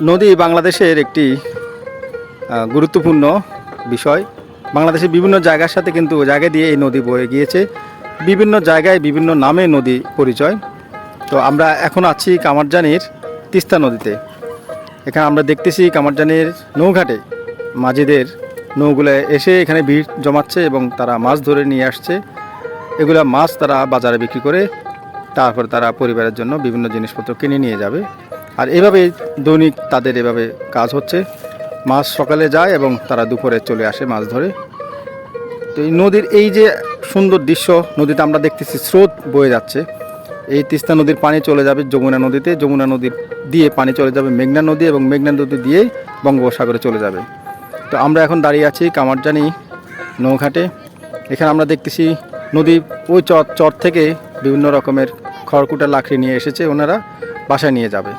নদী বাংলাদেশের একটি গুরুত্বপূর্ণ বিষয়। বাংলাদেশের বিভিন্ন জায়গার সাথে কিন্তু জায়গা দিয়ে এই নদী বয়ে গিয়েছে। বিভিন্ন জায়গায় বিভিন্ন নামে নদী পরিচয়। তো আমরা এখন আছি কামারজানির তিস্তা নদীতে। এখানে আমরা দেখতেছি কামারজানির নৌঘাটে মাঝিদের নৌগুলো এসে এখানে ভিড় জমাচ্ছে এবং তারা মাছ ধরে নিয়ে আসছে। এগুলা মাছ তারা বাজারে বিক্রি করে তারপর তারা পরিবারের জন্য বিভিন্ন জিনিসপত্র কিনে নিয়ে যাবে। আর এভাবে দৈনিক তাদের এভাবে কাজ হচ্ছে। মাছ সকালে যায় এবং তারা দুপুরে চলে আসে মাছ ধরে। তো এই নদীর এই যে সুন্দর দৃশ্য, নদীতে আমরা দেখতেছি স্রোত বয়ে যাচ্ছে। এই তিস্তা নদীর পানি চলে যাবে যমুনা নদীতে, যমুনা নদী দিয়ে পানি চলে যাবে মেঘনা নদী এবং মেঘনা নদী দিয়ে বঙ্গোপসাগরে চলে যাবে। তো আমরা এখন দাঁড়িয়ে আছি কামারজানি নৌঘাটে। এখানে আমরা দেখতেছি নদী ওই চর থেকে বিভিন্ন রকমের খড়কুটা লাকড়ি নিয়ে এসেছে, ওনারা বাসায় নিয়ে যাবে।